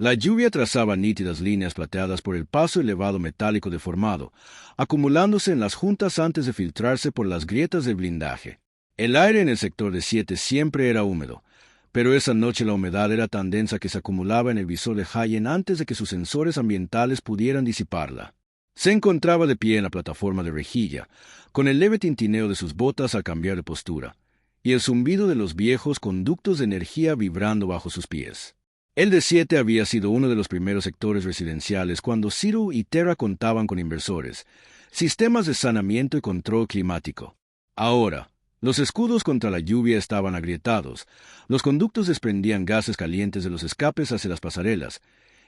La lluvia trazaba nítidas líneas plateadas por el paso elevado metálico deformado, acumulándose en las juntas antes de filtrarse por las grietas del blindaje. El aire en el sector de 7 siempre era húmedo, pero esa noche la humedad era tan densa que se acumulaba en el visor de Hayen antes de que sus sensores ambientales pudieran disiparla. Se encontraba de pie en la plataforma de rejilla, con el leve tintineo de sus botas al cambiar de postura, y el zumbido de los viejos conductos de energía vibrando bajo sus pies. El de 7 había sido uno de los primeros sectores residenciales cuando Ciro y Terra contaban con inversores, sistemas de saneamiento y control climático. Ahora, los escudos contra la lluvia estaban agrietados, los conductos desprendían gases calientes de los escapes hacia las pasarelas,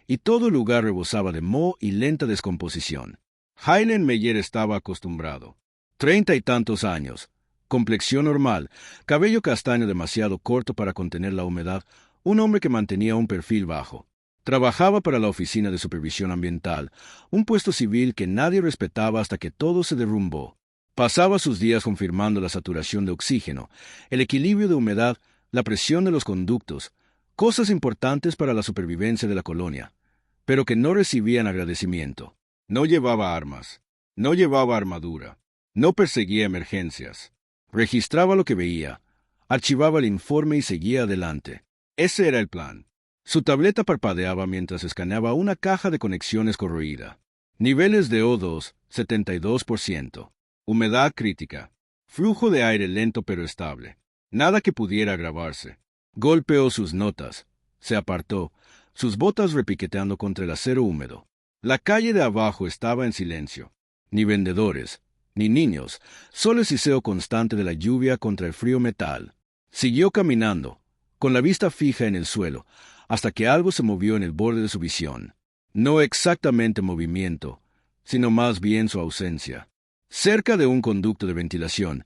y todo el lugar rebosaba de moho y lenta descomposición. Haylem Meyer estaba acostumbrado. 30 y tantos años, complexión normal, cabello castaño demasiado corto para contener la humedad, un hombre que mantenía un perfil bajo. Trabajaba para la Oficina de Supervisión Ambiental, un puesto civil que nadie respetaba hasta que todo se derrumbó. Pasaba sus días confirmando la saturación de oxígeno, el equilibrio de humedad, la presión de los conductos, cosas importantes para la supervivencia de la colonia, pero que no recibían agradecimiento. No llevaba armas, no llevaba armadura, no perseguía emergencias. Registraba lo que veía, archivaba el informe y seguía adelante. Ese era el plan. Su tableta parpadeaba mientras escaneaba una caja de conexiones corroída. Niveles de O2, 72%. Humedad crítica. Flujo de aire lento pero estable. Nada que pudiera agravarse. Golpeó sus notas. Se apartó, sus botas repiqueteando contra el acero húmedo. La calle de abajo estaba en silencio. Ni vendedores, ni niños, solo el siseo constante de la lluvia contra el frío metal. Siguió caminando, con la vista fija en el suelo, hasta que algo se movió en el borde de su visión. No exactamente movimiento, sino más bien su ausencia. Cerca de un conducto de ventilación,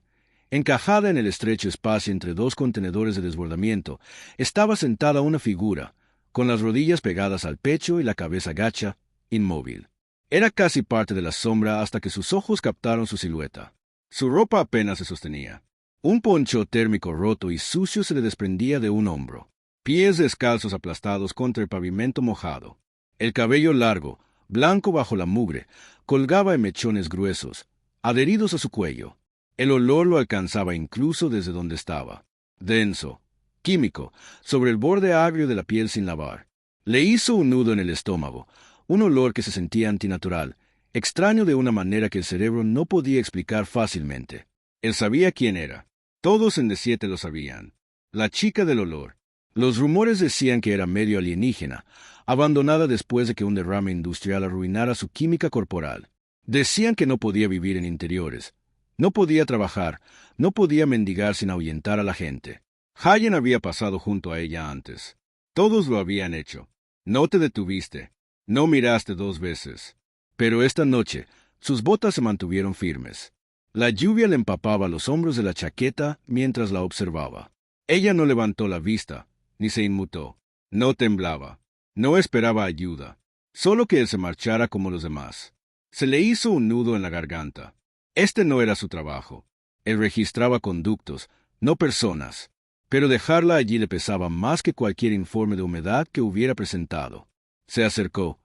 encajada en el estrecho espacio entre dos contenedores de desbordamiento, estaba sentada una figura, con las rodillas pegadas al pecho y la cabeza gacha, inmóvil. Era casi parte de la sombra hasta que sus ojos captaron su silueta. Su ropa apenas se sostenía. Un poncho térmico roto y sucio se le desprendía de un hombro. Pies descalzos aplastados contra el pavimento mojado. El cabello largo, blanco bajo la mugre, colgaba en mechones gruesos, adheridos a su cuello. El olor lo alcanzaba incluso desde donde estaba. Denso, químico, sobre el borde agrio de la piel sin lavar. Le hizo un nudo en el estómago, un olor que se sentía antinatural, extraño de una manera que el cerebro no podía explicar fácilmente. Él sabía quién era. Todos en D7 lo sabían. La chica del olor. Los rumores decían que era medio alienígena, abandonada después de que un derrame industrial arruinara su química corporal. Decían que no podía vivir en interiores. No podía trabajar, no podía mendigar sin ahuyentar a la gente. Hayen había pasado junto a ella antes. Todos lo habían hecho. No te detuviste. No miraste 2 veces. Pero esta noche, sus botas se mantuvieron firmes. La lluvia le empapaba los hombros de la chaqueta mientras la observaba. Ella no levantó la vista, ni se inmutó. No temblaba. No esperaba ayuda. Solo que él se marchara como los demás. Se le hizo un nudo en la garganta. Este no era su trabajo. Él registraba conductos, no personas. Pero dejarla allí le pesaba más que cualquier informe de humedad que hubiera presentado. Se acercó,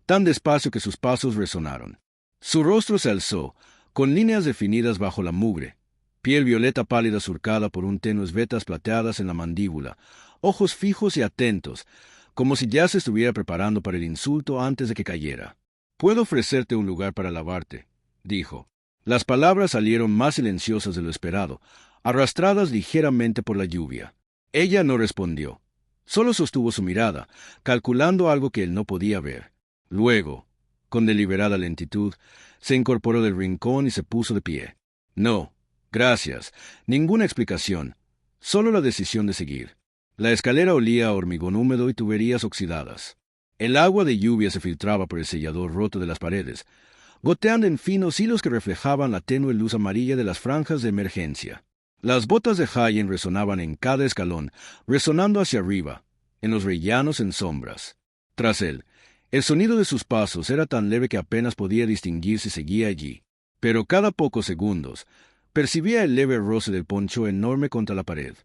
tan despacio que sus pasos resonaron. Su rostro se alzó, con líneas definidas bajo la mugre, piel violeta pálida surcada por un tenues vetas plateadas en la mandíbula, ojos fijos y atentos, como si ya se estuviera preparando para el insulto antes de que cayera. «Puedo ofrecerte un lugar para lavarte», dijo. Las palabras salieron más silenciosas de lo esperado, arrastradas ligeramente por la lluvia. Ella no respondió. Solo sostuvo su mirada, calculando algo que él no podía ver. Luego, con deliberada lentitud, se incorporó del rincón y se puso de pie. No, gracias, ninguna explicación, solo la decisión de seguir. La escalera olía a hormigón húmedo y tuberías oxidadas. El agua de lluvia se filtraba por el sellador roto de las paredes, goteando en finos hilos que reflejaban la tenue luz amarilla de las franjas de emergencia. Las botas de Hayen resonaban en cada escalón, resonando hacia arriba, en los rellanos en sombras. Tras él, el sonido de sus pasos era tan leve que apenas podía distinguir si seguía allí. Pero cada pocos segundos, percibía el leve roce del poncho enorme contra la pared.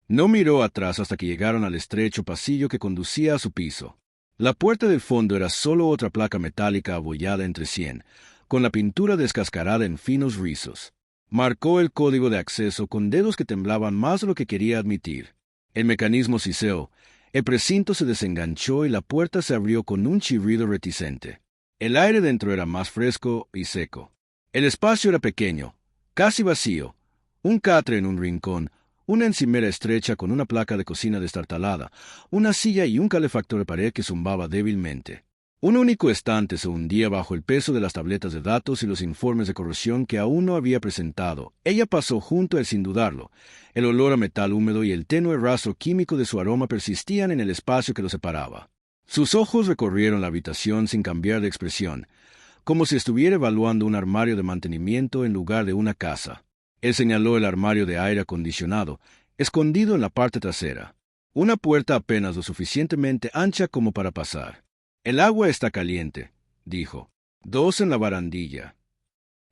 No miró atrás hasta que llegaron al estrecho pasillo que conducía a su piso. La puerta del fondo era solo otra placa metálica abollada entre 100, con la pintura descascarada en finos rizos. Marcó el código de acceso con dedos que temblaban más de lo que quería admitir. El mecanismo siseó, el precinto se desenganchó y la puerta se abrió con un chirrido reticente. El aire dentro era más fresco y seco. El espacio era pequeño, casi vacío. Un catre en un rincón, una encimera estrecha con una placa de cocina destartalada, una silla y un calefactor de pared que zumbaba débilmente. Un único estante se hundía bajo el peso de las tabletas de datos y los informes de corrosión que aún no había presentado. Ella pasó junto a él sin dudarlo. El olor a metal húmedo y el tenue rastro químico de su aroma persistían en el espacio que los separaba. Sus ojos recorrieron la habitación sin cambiar de expresión, como si estuviera evaluando un armario de mantenimiento en lugar de una casa. Él señaló el armario de aire acondicionado, escondido en la parte trasera. Una puerta apenas lo suficientemente ancha como para pasar. «El agua está caliente», dijo. «2 en la barandilla».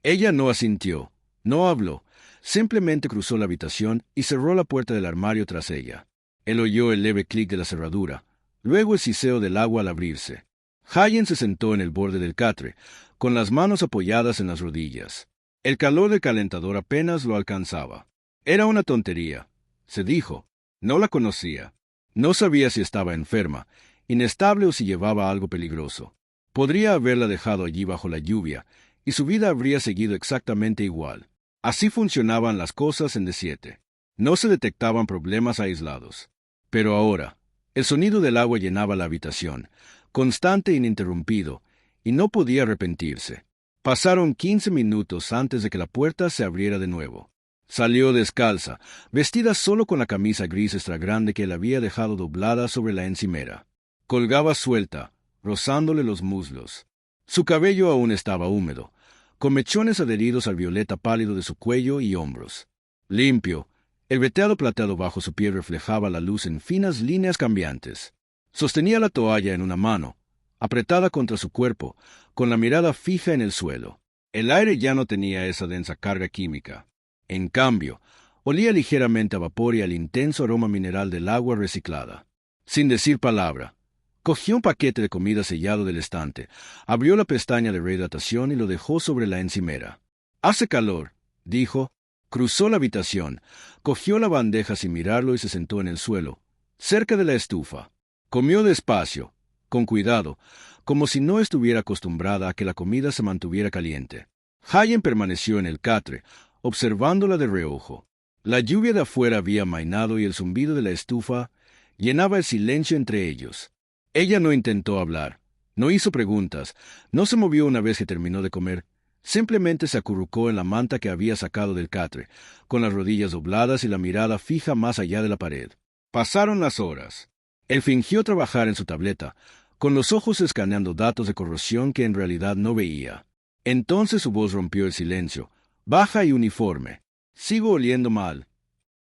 Ella no asintió, no habló, simplemente cruzó la habitación y cerró la puerta del armario tras ella. Él oyó el leve clic de la cerradura, luego el siseo del agua al abrirse. Hayen se sentó en el borde del catre, con las manos apoyadas en las rodillas. El calor del calentador apenas lo alcanzaba. Era una tontería, se dijo. No la conocía. No sabía si estaba enferma, inestable o si llevaba algo peligroso. Podría haberla dejado allí bajo la lluvia, y su vida habría seguido exactamente igual. Así funcionaban las cosas en D7. No se detectaban problemas aislados. Pero ahora, el sonido del agua llenaba la habitación, constante e ininterrumpido, y no podía arrepentirse. Pasaron 15 minutos antes de que la puerta se abriera de nuevo. Salió descalza, vestida solo con la camisa gris extra grande que él había dejado doblada sobre la encimera. Colgaba suelta, rozándole los muslos. Su cabello aún estaba húmedo, con mechones adheridos al violeta pálido de su cuello y hombros. Limpio, el veteado plateado bajo su piel reflejaba la luz en finas líneas cambiantes. Sostenía la toalla en una mano, apretada contra su cuerpo, con la mirada fija en el suelo. El aire ya no tenía esa densa carga química. En cambio, olía ligeramente a vapor y al intenso aroma mineral del agua reciclada. Sin decir palabra, cogió un paquete de comida sellado del estante, abrió la pestaña de rehidratación y lo dejó sobre la encimera. «Hace calor», dijo. Cruzó la habitación, cogió la bandeja sin mirarlo y se sentó en el suelo, cerca de la estufa. Comió despacio, con cuidado, como si no estuviera acostumbrada a que la comida se mantuviera caliente. Hayen permaneció en el catre, observándola de reojo. La lluvia de afuera había amainado y el zumbido de la estufa llenaba el silencio entre ellos. Ella no intentó hablar, no hizo preguntas, no se movió una vez que terminó de comer. Simplemente se acurrucó en la manta que había sacado del catre, con las rodillas dobladas y la mirada fija más allá de la pared. Pasaron las horas. Él fingió trabajar en su tableta, con los ojos escaneando datos de corrosión que en realidad no veía. Entonces su voz rompió el silencio, baja y uniforme. «Sigo oliendo mal».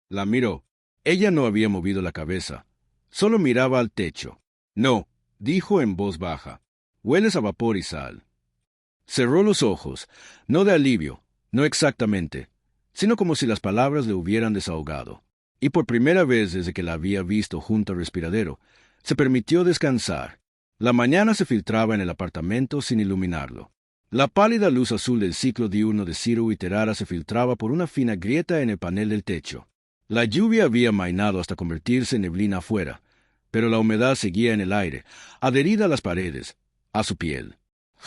La miró. Ella no había movido la cabeza. Solo miraba al techo. «No», dijo en voz baja. «Hueles a vapor y sal». Cerró los ojos, no de alivio, no exactamente, sino como si las palabras le hubieran desahogado. Y por primera vez desde que la había visto junto al respiradero, se permitió descansar. La mañana se filtraba en el apartamento sin iluminarlo. La pálida luz azul del ciclo diurno de Ciro y Terara se filtraba por una fina grieta en el panel del techo. La lluvia había amainado hasta convertirse en neblina afuera, pero la humedad seguía en el aire, adherida a las paredes, a su piel.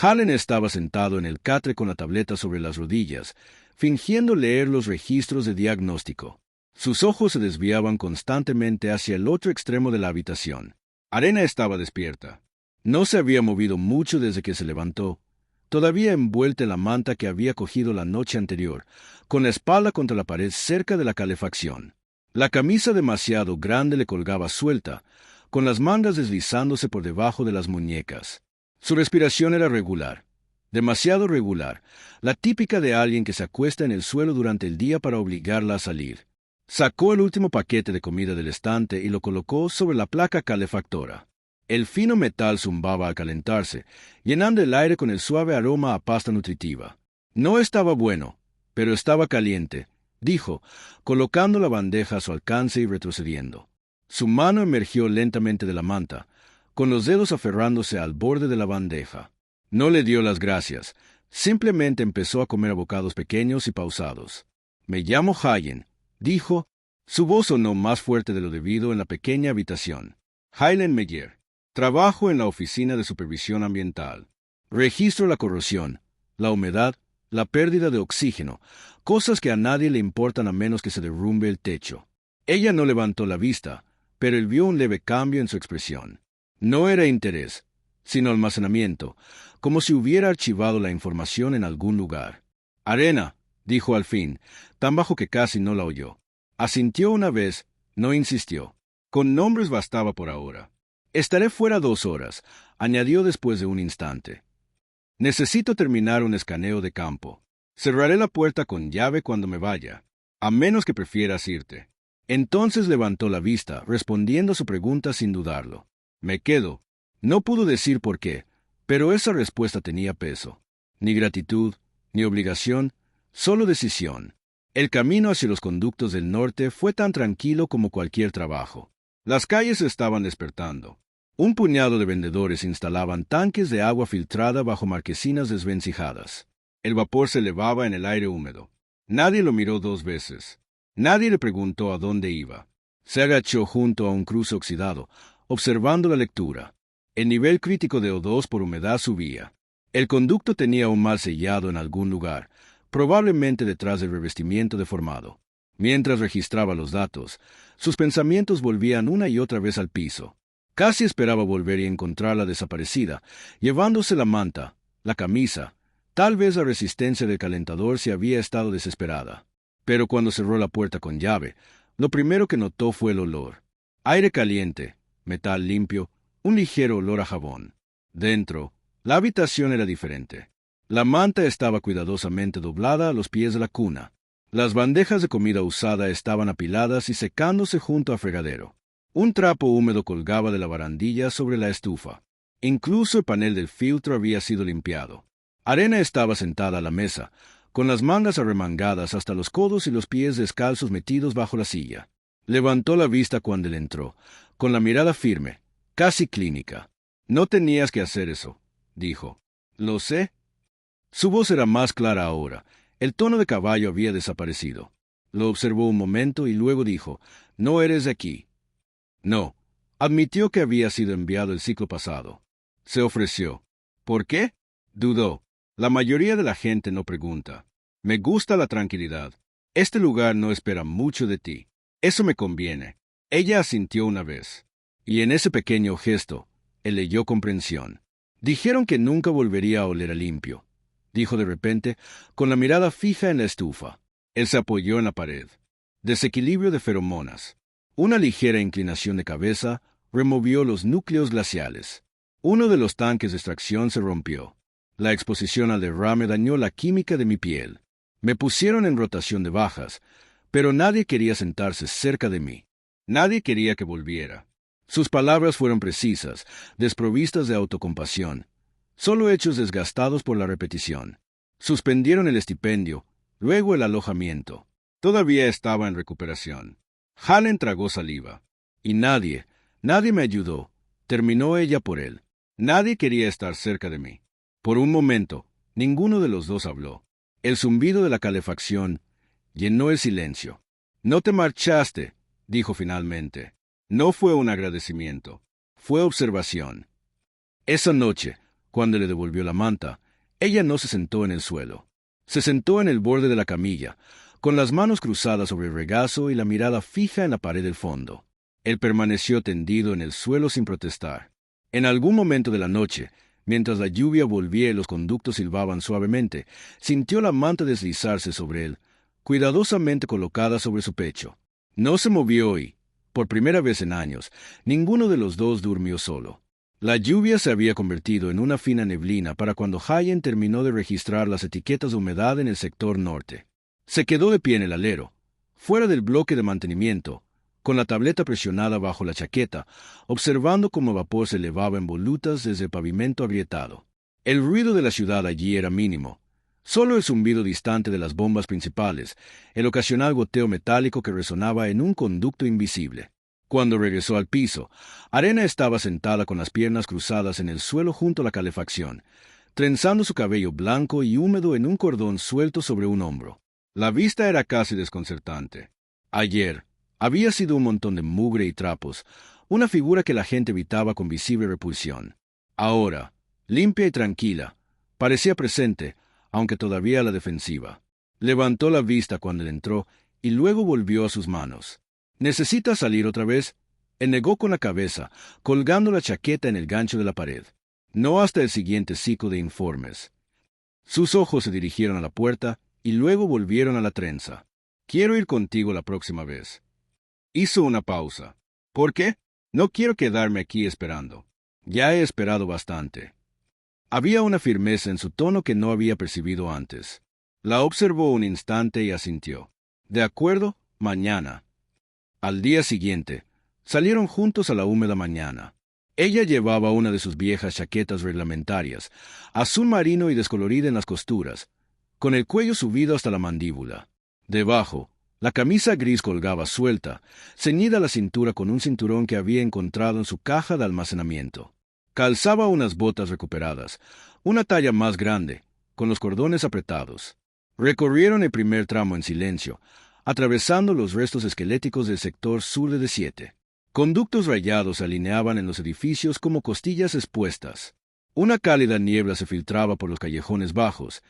Hayen estaba sentado en el catre con la tableta sobre las rodillas, fingiendo leer los registros de diagnóstico. Sus ojos se desviaban constantemente hacia el otro extremo de la habitación. Arena estaba despierta. No se había movido mucho desde que se levantó, todavía envuelta en la manta que había cogido la noche anterior, con la espalda contra la pared cerca de la calefacción. La camisa demasiado grande le colgaba suelta, con las mangas deslizándose por debajo de las muñecas. Su respiración era regular, demasiado regular, la típica de alguien que se acuesta en el suelo durante el día para obligarla a salir. Sacó el último paquete de comida del estante y lo colocó sobre la placa calefactora. El fino metal zumbaba al calentarse, llenando el aire con el suave aroma a pasta nutritiva. No estaba bueno, pero estaba caliente, dijo, colocando la bandeja a su alcance y retrocediendo. Su mano emergió lentamente de la manta, con los dedos aferrándose al borde de la bandeja. No le dio las gracias. Simplemente empezó a comer bocados pequeños y pausados. «Me llamo Hayen», dijo. Su voz sonó más fuerte de lo debido en la pequeña habitación. «Hayen Meyer. Trabajo en la Oficina de Supervisión Ambiental. Registro la corrosión, la humedad, la pérdida de oxígeno, cosas que a nadie le importan a menos que se derrumbe el techo». Ella no levantó la vista, pero él vio un leve cambio en su expresión. No era interés, sino almacenamiento, como si hubiera archivado la información en algún lugar. «Arena», dijo al fin, tan bajo que casi no la oyó. Asintió una vez, no insistió. Con nombres bastaba por ahora. «Estaré fuera 2 horas», añadió después de un instante. «Necesito terminar un escaneo de campo. Cerraré la puerta con llave cuando me vaya, a menos que prefieras irte». Entonces levantó la vista, respondiendo a su pregunta sin dudarlo. «Me quedo». No pudo decir por qué, pero esa respuesta tenía peso. Ni gratitud, ni obligación, solo decisión. El camino hacia los conductos del norte fue tan tranquilo como cualquier trabajo. Las calles estaban despertando. Un puñado de vendedores instalaban tanques de agua filtrada bajo marquesinas desvencijadas. El vapor se elevaba en el aire húmedo. Nadie lo miró 2 veces. Nadie le preguntó a dónde iba. Se agachó junto a un cruce oxidado, observando la lectura. El nivel crítico de O2 por humedad subía. El conducto tenía un mal sellado en algún lugar, probablemente detrás del revestimiento deformado. Mientras registraba los datos, sus pensamientos volvían una y otra vez al piso. Casi esperaba volver y encontrarla desaparecida, llevándose la manta, la camisa. Tal vez la resistencia del calentador si había estado desesperada. Pero cuando cerró la puerta con llave, lo primero que notó fue el olor. Aire caliente, metal limpio, un ligero olor a jabón. Dentro, la habitación era diferente. La manta estaba cuidadosamente doblada a los pies de la cuna. Las bandejas de comida usada estaban apiladas y secándose junto al fregadero. Un trapo húmedo colgaba de la barandilla sobre la estufa. Incluso el panel del filtro había sido limpiado. Arena estaba sentada a la mesa, con las mangas arremangadas hasta los codos y los pies descalzos metidos bajo la silla. Levantó la vista cuando él entró, con la mirada firme, casi clínica. «No tenías que hacer eso», dijo. «Lo sé». Su voz era más clara ahora. El tono de caballo había desaparecido. Lo observó un momento y luego dijo: «No eres de aquí». No. Admitió que había sido enviado el ciclo pasado. Se ofreció. «¿Por qué?». Dudó. La mayoría de la gente no pregunta. «Me gusta la tranquilidad. Este lugar no espera mucho de ti. Eso me conviene». Ella asintió una vez. Y en ese pequeño gesto, él leyó comprensión. «Dijeron que nunca volvería a oler a limpio», dijo de repente, con la mirada fija en la estufa. Él se apoyó en la pared. Desequilibrio de feromonas. Una ligera inclinación de cabeza removió los núcleos glaciales. Uno de los tanques de extracción se rompió. La exposición al derrame dañó la química de mi piel. Me pusieron en rotación de bajas, pero nadie quería sentarse cerca de mí. Nadie quería que volviera. Sus palabras fueron precisas, desprovistas de autocompasión, solo hechos desgastados por la repetición. Suspendieron el estipendio, luego el alojamiento. Todavía estaba en recuperación. Hayen tragó saliva. Y nadie me ayudó. Terminó ella por él. Nadie quería estar cerca de mí. Por un momento, ninguno de los dos habló. El zumbido de la calefacción llenó el silencio. «No te marchaste», dijo finalmente. No fue un agradecimiento, fue observación. Esa noche, cuando le devolvió la manta, ella no se sentó en el suelo. Se sentó en el borde de la camilla, con las manos cruzadas sobre el regazo y la mirada fija en la pared del fondo. Él permaneció tendido en el suelo sin protestar. En algún momento de la noche, mientras la lluvia volvía y los conductos silbaban suavemente, sintió la manta deslizarse sobre él, cuidadosamente colocada sobre su pecho. No se movió y, por primera vez en años, ninguno de los dos durmió solo. La lluvia se había convertido en una fina neblina para cuando Hayen terminó de registrar las etiquetas de humedad en el sector norte. Se quedó de pie en el alero, fuera del bloque de mantenimiento, con la tableta presionada bajo la chaqueta, observando cómo el vapor se elevaba en volutas desde el pavimento agrietado. El ruido de la ciudad allí era mínimo. Solo el zumbido distante de las bombas principales, el ocasional goteo metálico que resonaba en un conducto invisible. Cuando regresó al piso, Arena estaba sentada con las piernas cruzadas en el suelo junto a la calefacción, trenzando su cabello blanco y húmedo en un cordón suelto sobre un hombro. La vista era casi desconcertante. Ayer, había sido un montón de mugre y trapos, una figura que la gente evitaba con visible repulsión. Ahora, limpia y tranquila, parecía presente, aunque todavía a la defensiva. Levantó la vista cuando él entró y luego volvió a sus manos. —¿Necesita salir otra vez? Él negó con la cabeza, colgando la chaqueta en el gancho de la pared. No hasta el siguiente ciclo de informes. Sus ojos se dirigieron a la puerta y luego volvieron a la trenza. —Quiero ir contigo la próxima vez. Hizo una pausa. —¿Por qué? No quiero quedarme aquí esperando. Ya he esperado bastante. Había una firmeza en su tono que no había percibido antes. La observó un instante y asintió. —De acuerdo, mañana. Al día siguiente, salieron juntos a la húmeda mañana. Ella llevaba una de sus viejas chaquetas reglamentarias, azul marino y descolorida en las costuras, con el cuello subido hasta la mandíbula. Debajo, la camisa gris colgaba suelta, ceñida a la cintura con un cinturón que había encontrado en su caja de almacenamiento. Calzaba unas botas recuperadas, una talla más grande, con los cordones apretados. Recorrieron el primer tramo en silencio, atravesando los restos esqueléticos del sector sur de D7. Conductos rayados se alineaban en los edificios como costillas expuestas. Una cálida niebla se filtraba por los callejones bajos,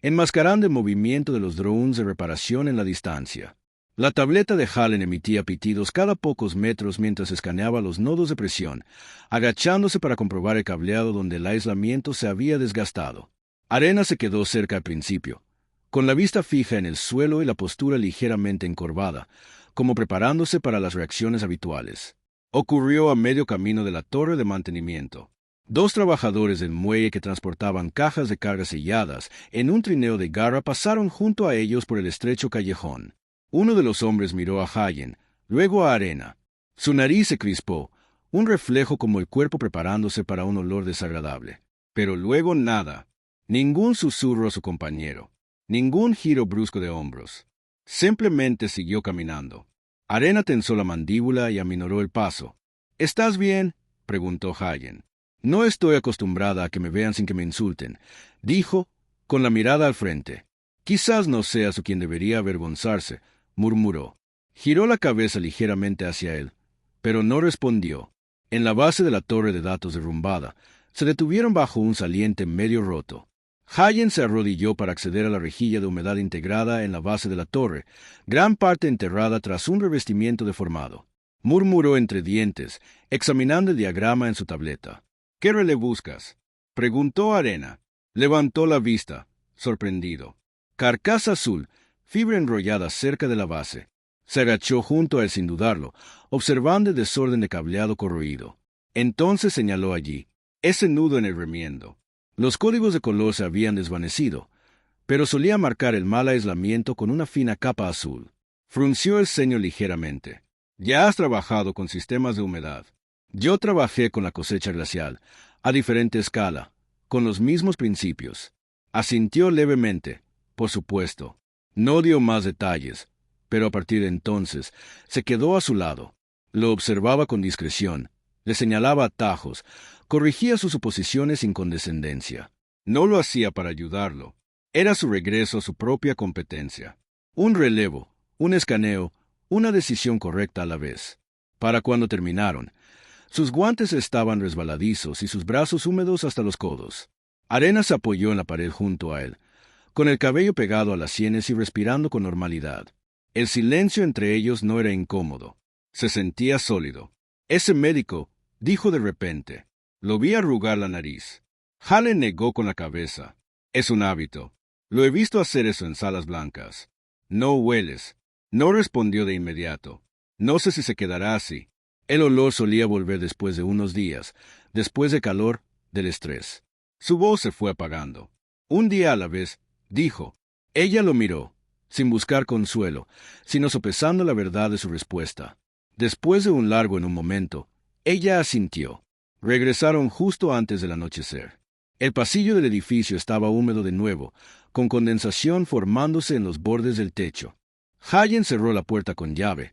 enmascarando el movimiento de los drones de reparación en la distancia. La tableta de Hallen emitía pitidos cada pocos metros mientras escaneaba los nodos de presión, agachándose para comprobar el cableado donde el aislamiento se había desgastado. Arena se quedó cerca al principio, con la vista fija en el suelo y la postura ligeramente encorvada, como preparándose para las reacciones habituales. Ocurrió a medio camino de la torre de mantenimiento. Dos trabajadores del muelle que transportaban cajas de carga selladas en un trineo de garra pasaron junto a ellos por el estrecho callejón. Uno de los hombres miró a Hallen, luego a Arena. Su nariz se crispó, un reflejo como el cuerpo preparándose para un olor desagradable. Pero luego nada. Ningún susurro a su compañero. Ningún giro brusco de hombros. Simplemente siguió caminando. Arena tensó la mandíbula y aminoró el paso. —¿Estás bien? —preguntó Hallen. —No estoy acostumbrada a que me vean sin que me insulten —dijo, con la mirada al frente. —Quizás no seas tú quien debería avergonzarse —murmuró. Giró la cabeza ligeramente hacia él, pero no respondió. En la base de la torre de datos derrumbada, se detuvieron bajo un saliente medio roto. Hallen se arrodilló para acceder a la rejilla de humedad integrada en la base de la torre, gran parte enterrada tras un revestimiento deformado. Murmuró entre dientes, examinando el diagrama en su tableta. —¿Qué relé buscas? —preguntó Arena. Levantó la vista, sorprendido. Carcasa azul, fibra enrollada cerca de la base. Se agachó junto a él sin dudarlo, observando el desorden de cableado corroído. Entonces señaló allí. Ese nudo en el remiendo. Los códigos de color se habían desvanecido, pero solía marcar el mal aislamiento con una fina capa azul. Frunció el ceño ligeramente. —Ya has trabajado con sistemas de humedad. Yo trabajé con la cosecha glacial, a diferente escala, con los mismos principios. Asintió levemente, por supuesto. No dio más detalles, pero a partir de entonces se quedó a su lado. Lo observaba con discreción, le señalaba atajos, corrigía sus suposiciones sin condescendencia. No lo hacía para ayudarlo. Era su regreso a su propia competencia. Un relevo, un escaneo, una decisión correcta a la vez. Para cuando terminaron, sus guantes estaban resbaladizos y sus brazos húmedos hasta los codos. Arena se apoyó en la pared junto a él, con el cabello pegado a las sienes y respirando con normalidad. El silencio entre ellos no era incómodo. Se sentía sólido. Ese médico, dijo de repente. Lo vi arrugar la nariz. Hallen negó con la cabeza. Es un hábito. Lo he visto hacer eso en salas blancas. No hueles. No respondió de inmediato. No sé si se quedará así. El olor solía volver después de unos días, después de calor, del estrés. Su voz se fue apagando. Un día a la vez, dijo. Ella lo miró, sin buscar consuelo, sino sopesando la verdad de su respuesta. Después de un largo en un momento, ella asintió. Regresaron justo antes del anochecer. El pasillo del edificio estaba húmedo de nuevo, con condensación formándose en los bordes del techo. Hallen cerró la puerta con llave,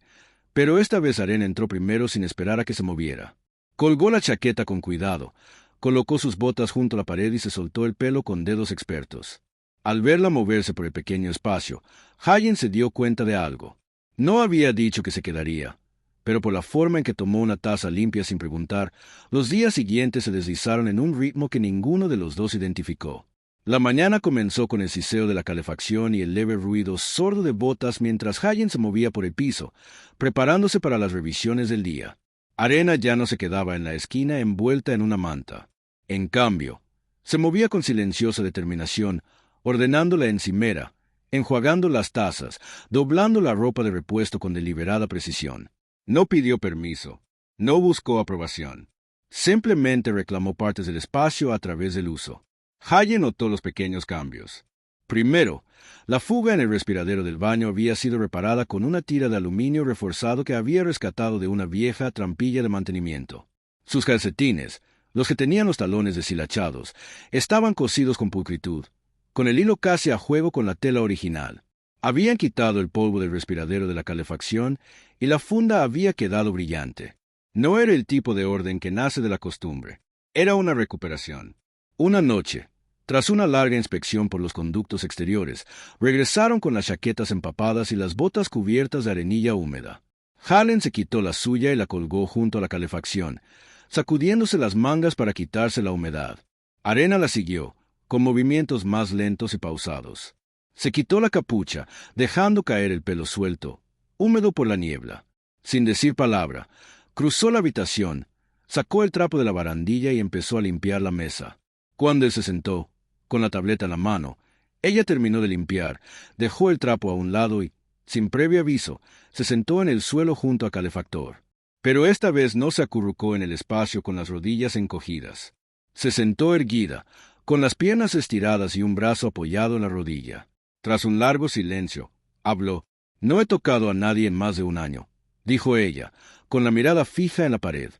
Pero esta vez Arena entró primero sin esperar a que se moviera. Colgó la chaqueta con cuidado, colocó sus botas junto a la pared y se soltó el pelo con dedos expertos. Al verla moverse por el pequeño espacio, Hayen se dio cuenta de algo. No había dicho que se quedaría, pero por la forma en que tomó una taza limpia sin preguntar, los días siguientes se deslizaron en un ritmo que ninguno de los dos identificó. La mañana comenzó con el siseo de la calefacción y el leve ruido sordo de botas mientras Hayen se movía por el piso, preparándose para las revisiones del día. Arena ya no se quedaba en la esquina envuelta en una manta. En cambio, se movía con silenciosa determinación, ordenando la encimera, enjuagando las tazas, doblando la ropa de repuesto con deliberada precisión. No pidió permiso, no buscó aprobación. Simplemente reclamó partes del espacio a través del uso. Hayen notó los pequeños cambios. Primero, la fuga en el respiradero del baño había sido reparada con una tira de aluminio reforzado que había rescatado de una vieja trampilla de mantenimiento. Sus calcetines, los que tenían los talones deshilachados, estaban cosidos con pulcritud, con el hilo casi a juego con la tela original. Habían quitado el polvo del respiradero de la calefacción y la funda había quedado brillante. No era el tipo de orden que nace de la costumbre. Era una recuperación. Una noche, tras una larga inspección por los conductos exteriores, regresaron con las chaquetas empapadas y las botas cubiertas de arenilla húmeda. Hayen se quitó la suya y la colgó junto a la calefacción, sacudiéndose las mangas para quitarse la humedad. Arena la siguió, con movimientos más lentos y pausados. Se quitó la capucha, dejando caer el pelo suelto, húmedo por la niebla. Sin decir palabra, cruzó la habitación, sacó el trapo de la barandilla y empezó a limpiar la mesa. Cuando él se sentó, con la tableta en la mano, ella terminó de limpiar, dejó el trapo a un lado y, sin previo aviso, se sentó en el suelo junto al calefactor. Pero esta vez no se acurrucó en el espacio con las rodillas encogidas. Se sentó erguida, con las piernas estiradas y un brazo apoyado en la rodilla. Tras un largo silencio, habló. «No he tocado a nadie en más de un año», dijo ella, con la mirada fija en la pared.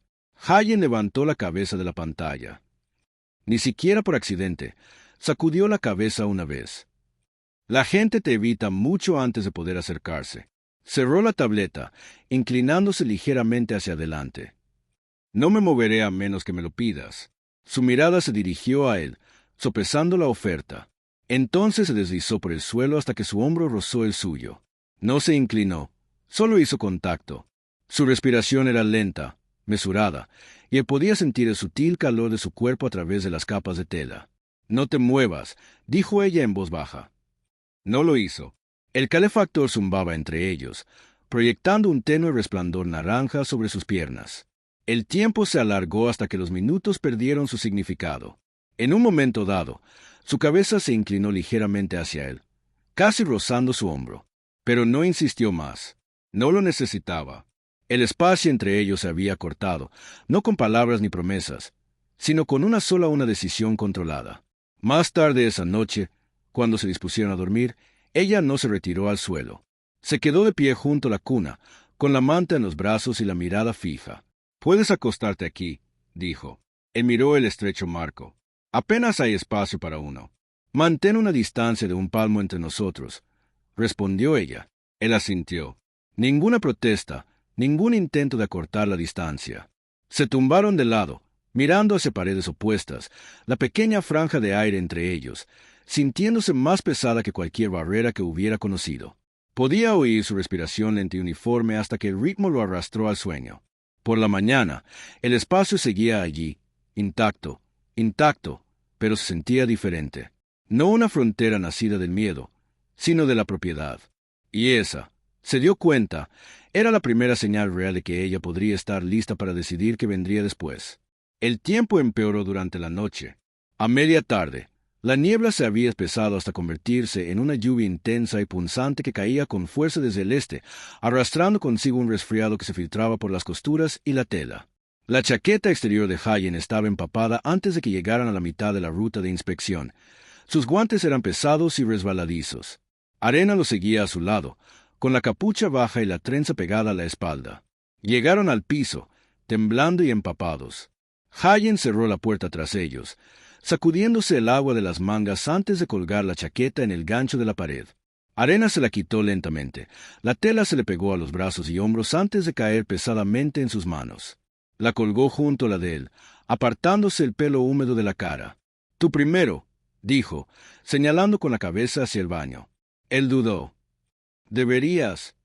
Hayen levantó la cabeza de la pantalla. Ni siquiera por accidente, sacudió la cabeza una vez. La gente te evita mucho antes de poder acercarse. Cerró la tableta, inclinándose ligeramente hacia adelante. «No me moveré a menos que me lo pidas». Su mirada se dirigió a él, sopesando la oferta. Entonces se deslizó por el suelo hasta que su hombro rozó el suyo. No se inclinó, solo hizo contacto. Su respiración era lenta, mesurada, y él podía sentir el sutil calor de su cuerpo a través de las capas de tela. «No te muevas», dijo ella en voz baja. No lo hizo. El calefactor zumbaba entre ellos, proyectando un tenue resplandor naranja sobre sus piernas. El tiempo se alargó hasta que los minutos perdieron su significado. En un momento dado, su cabeza se inclinó ligeramente hacia él, casi rozando su hombro. Pero no insistió más. No lo necesitaba. El espacio entre ellos se había cortado, no con palabras ni promesas, sino con una decisión controlada. Más tarde esa noche, cuando se dispusieron a dormir, ella no se retiró al suelo. Se quedó de pie junto a la cuna, con la manta en los brazos y la mirada fija. «Puedes acostarte aquí», dijo. Él miró el estrecho marco. «Apenas hay espacio para uno. Mantén una distancia de un palmo entre nosotros», respondió ella. Él asintió. Ninguna protesta, ningún intento de acortar la distancia. Se tumbaron de lado, mirando hacia paredes opuestas, la pequeña franja de aire entre ellos, sintiéndose más pesada que cualquier barrera que hubiera conocido. Podía oír su respiración lenta y uniforme hasta que el ritmo lo arrastró al sueño. Por la mañana, el espacio seguía allí, intacto, pero se sentía diferente. No una frontera nacida del miedo, sino de la propiedad. Y esa, se dio cuenta, era la primera señal real de que ella podría estar lista para decidir qué vendría después. El tiempo empeoró durante la noche. A media tarde, la niebla se había espesado hasta convertirse en una lluvia intensa y punzante que caía con fuerza desde el este, arrastrando consigo un resfriado que se filtraba por las costuras y la tela. La chaqueta exterior de Hayen estaba empapada antes de que llegaran a la mitad de la ruta de inspección. Sus guantes eran pesados y resbaladizos. Arena lo seguía a su lado, con la capucha baja y la trenza pegada a la espalda. Llegaron al piso, temblando y empapados. Hayen cerró la puerta tras ellos, sacudiéndose el agua de las mangas antes de colgar la chaqueta en el gancho de la pared. Arena se la quitó lentamente. La tela se le pegó a los brazos y hombros antes de caer pesadamente en sus manos. La colgó junto a la de él, apartándose el pelo húmedo de la cara. «Tú primero», dijo, señalando con la cabeza hacia el baño. Él dudó. «Deberías».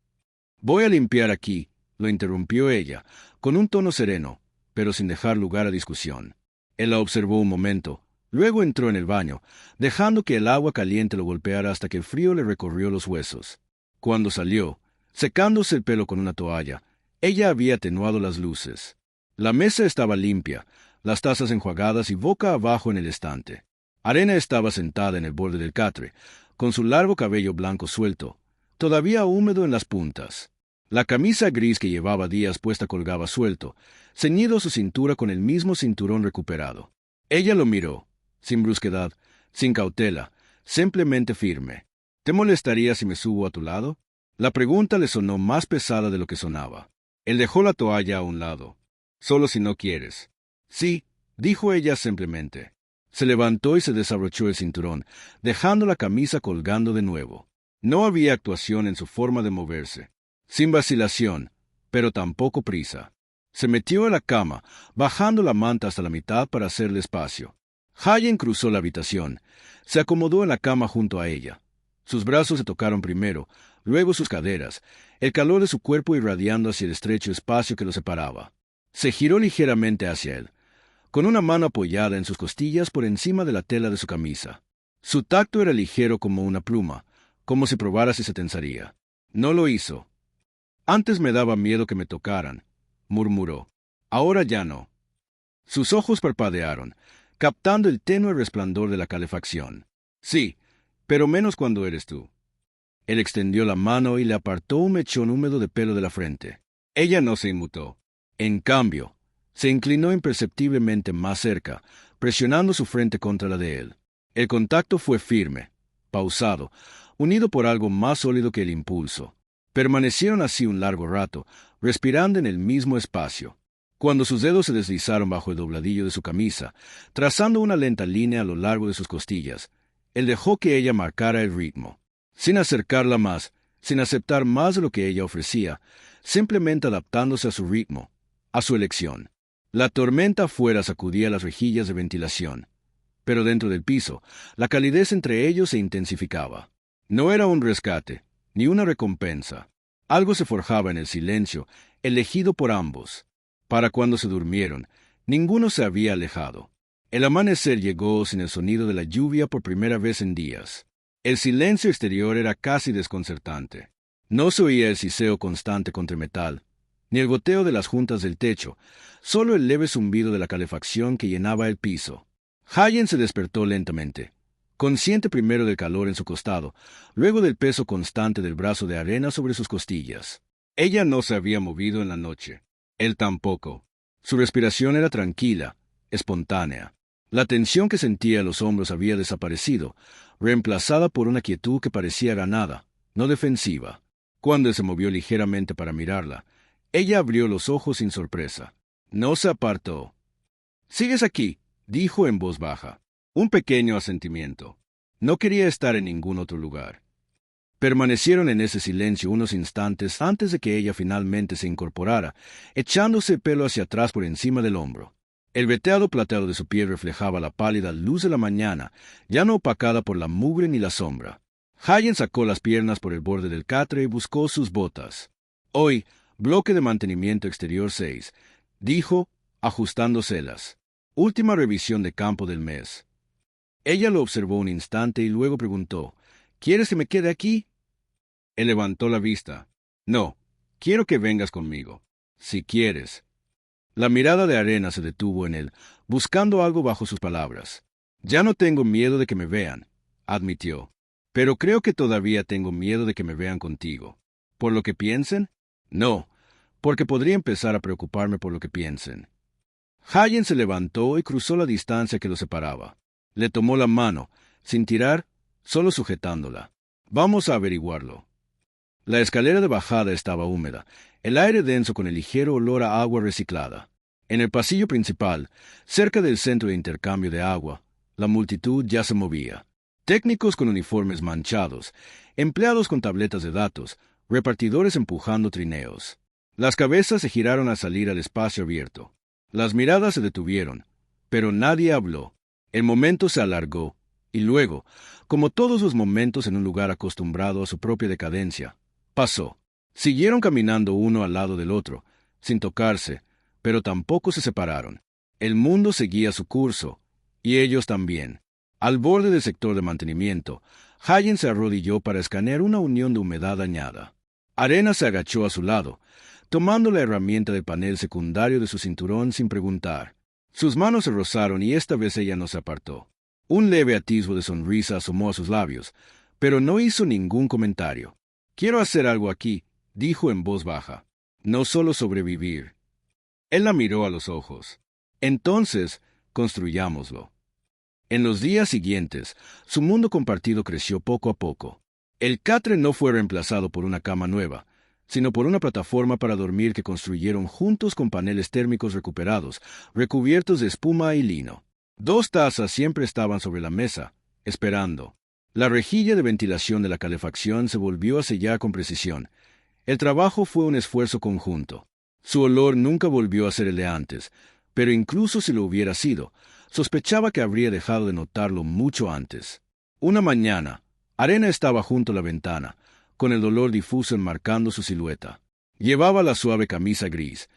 «Voy a limpiar aquí», lo interrumpió ella, con un tono sereno, pero sin dejar lugar a discusión. Él la observó un momento. Luego entró en el baño, dejando que el agua caliente lo golpeara hasta que el frío le recorrió los huesos. Cuando salió, secándose el pelo con una toalla, ella había atenuado las luces. La mesa estaba limpia, las tazas enjuagadas y boca abajo en el estante. Arena estaba sentada en el borde del catre, con su largo cabello blanco suelto, todavía húmedo en las puntas. La camisa gris que llevaba días puesta colgaba suelto, ceñido a su cintura con el mismo cinturón recuperado. Ella lo miró. Sin brusquedad, sin cautela, simplemente firme. «¿Te molestaría si me subo a tu lado?» La pregunta le sonó más pesada de lo que sonaba. Él dejó la toalla a un lado. «Solo si no quieres». «Sí», dijo ella simplemente. Se levantó y se desabrochó el cinturón, dejando la camisa colgando de nuevo. No había actuación en su forma de moverse. Sin vacilación, pero tampoco prisa. Se metió a la cama, bajando la manta hasta la mitad para hacerle espacio. Hayen cruzó la habitación. Se acomodó en la cama junto a ella. Sus brazos se tocaron primero, luego sus caderas, el calor de su cuerpo irradiando hacia el estrecho espacio que lo separaba. Se giró ligeramente hacia él, con una mano apoyada en sus costillas por encima de la tela de su camisa. Su tacto era ligero como una pluma, como si probara si se tensaría. No lo hizo. «Antes me daba miedo que me tocaran», murmuró. «Ahora ya no». Sus ojos parpadearon, captando el tenue resplandor de la calefacción. «Sí, pero menos cuando eres tú». Él extendió la mano y le apartó un mechón húmedo de pelo de la frente. Ella no se inmutó. En cambio, se inclinó imperceptiblemente más cerca, presionando su frente contra la de él. El contacto fue firme, pausado, unido por algo más sólido que el impulso. Permanecieron así un largo rato, respirando en el mismo espacio. Cuando sus dedos se deslizaron bajo el dobladillo de su camisa, trazando una lenta línea a lo largo de sus costillas, él dejó que ella marcara el ritmo. Sin acercarla más, sin aceptar más de lo que ella ofrecía, simplemente adaptándose a su ritmo, a su elección. La tormenta afuera sacudía las rejillas de ventilación, pero dentro del piso, la calidez entre ellos se intensificaba. No era un rescate, ni una recompensa. Algo se forjaba en el silencio, elegido por ambos. Para cuando se durmieron, ninguno se había alejado. El amanecer llegó sin el sonido de la lluvia por primera vez en días. El silencio exterior era casi desconcertante. No se oía el siseo constante contra metal, ni el goteo de las juntas del techo, solo el leve zumbido de la calefacción que llenaba el piso. Hayen se despertó lentamente, consciente primero del calor en su costado, luego del peso constante del brazo de Arena sobre sus costillas. Ella no se había movido en la noche. Él tampoco. Su respiración era tranquila, espontánea. La tensión que sentía en los hombros había desaparecido, reemplazada por una quietud que parecía ganada, no defensiva. Cuando él se movió ligeramente para mirarla, ella abrió los ojos sin sorpresa. No se apartó. «¿Sigues aquí?», dijo en voz baja. Un pequeño asentimiento. No quería estar en ningún otro lugar. Permanecieron en ese silencio unos instantes antes de que ella finalmente se incorporara, echándose el pelo hacia atrás por encima del hombro. El veteado plateado de su piel reflejaba la pálida luz de la mañana, ya no opacada por la mugre ni la sombra. Hayen sacó las piernas por el borde del catre y buscó sus botas. «Hoy, bloque de mantenimiento exterior 6», dijo, ajustándoselas. «Última revisión de campo del mes». Ella lo observó un instante y luego preguntó, «¿Quieres que me quede aquí?» Él levantó la vista. «No, quiero que vengas conmigo. Si quieres». La mirada de Arena se detuvo en él, buscando algo bajo sus palabras. «Ya no tengo miedo de que me vean», admitió. «Pero creo que todavía tengo miedo de que me vean contigo. ¿Por lo que piensen? No, porque podría empezar a preocuparme por lo que piensen». Hayen se levantó y cruzó la distancia que los separaba. Le tomó la mano, sin tirar, solo sujetándola. «Vamos a averiguarlo». La escalera de bajada estaba húmeda, el aire denso con el ligero olor a agua reciclada. En el pasillo principal, cerca del centro de intercambio de agua, la multitud ya se movía. Técnicos con uniformes manchados, empleados con tabletas de datos, repartidores empujando trineos. Las cabezas se giraron al salir al espacio abierto. Las miradas se detuvieron, pero nadie habló. El momento se alargó, y luego, como todos los momentos en un lugar acostumbrado a su propia decadencia, pasó. Siguieron caminando uno al lado del otro, sin tocarse, pero tampoco se separaron. El mundo seguía su curso, y ellos también. Al borde del sector de mantenimiento, Hayen se arrodilló para escanear una unión de humedad dañada. Arena se agachó a su lado, tomando la herramienta del panel secundario de su cinturón sin preguntar. Sus manos se rozaron y esta vez ella no se apartó. Un leve atisbo de sonrisa asomó a sus labios, pero no hizo ningún comentario. «Quiero hacer algo aquí», dijo en voz baja. «No solo sobrevivir». Él la miró a los ojos. «Entonces, construyámoslo». En los días siguientes, su mundo compartido creció poco a poco. El catre no fue reemplazado por una cama nueva, sino por una plataforma para dormir que construyeron juntos con paneles térmicos recuperados, recubiertos de espuma y lino. 2 tazas siempre estaban sobre la mesa, esperando. La rejilla de ventilación de la calefacción se volvió a sellar con precisión. El trabajo fue un esfuerzo conjunto. Su olor nunca volvió a ser el de antes, pero incluso si lo hubiera sido, sospechaba que habría dejado de notarlo mucho antes. Una mañana, Arena estaba junto a la ventana, con el dolor difuso enmarcando su silueta. Llevaba la suave camisa gris,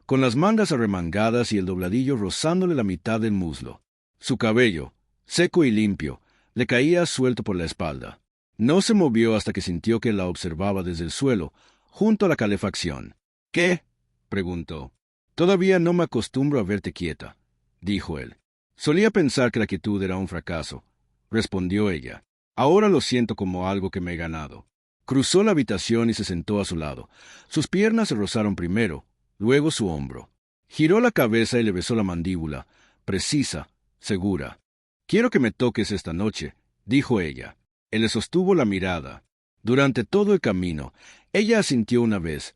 con las mangas arremangadas y el dobladillo rozándole la mitad del muslo. Su cabello, seco y limpio, le caía suelto por la espalda. No se movió hasta que sintió que la observaba desde el suelo, junto a la calefacción. «¿Qué?», preguntó. «Todavía no me acostumbro a verte quieta», dijo él. «Solía pensar que la quietud era un fracaso», respondió ella. «Ahora lo siento como algo que me he ganado». Cruzó la habitación y se sentó a su lado. Sus piernas se rozaron primero, luego su hombro. Giró la cabeza y le besó la mandíbula, precisa, segura. «Quiero que me toques esta noche», dijo ella. Él le sostuvo la mirada. Durante todo el camino, ella asintió una vez,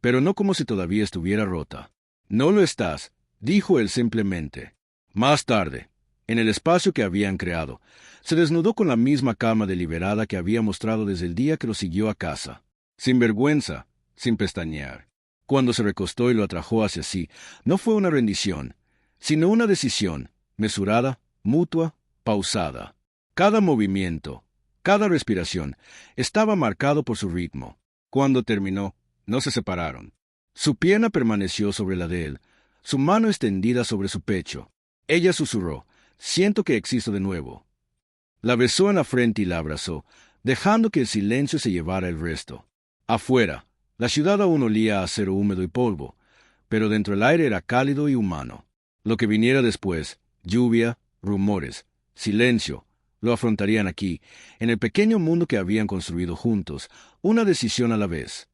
pero no como si todavía estuviera rota. «No lo estás», dijo él simplemente. Más tarde, en el espacio que habían creado, se desnudó con la misma calma deliberada que había mostrado desde el día que lo siguió a casa. Sin vergüenza, sin pestañear. Cuando se recostó y lo atrajo hacia sí, no fue una rendición, sino una decisión, mesurada, mutua, pausada. Cada movimiento, cada respiración, estaba marcado por su ritmo. Cuando terminó, no se separaron. Su pierna permaneció sobre la de él, su mano extendida sobre su pecho. Ella susurró: «Siento que existo de nuevo». La besó en la frente y la abrazó, dejando que el silencio se llevara el resto. Afuera, la ciudad aún olía a acero húmedo y polvo, pero dentro el aire era cálido y humano. Lo que viniera después, lluvia, rumores, silencio, lo afrontarían aquí, en el pequeño mundo que habían construido juntos, una decisión a la vez.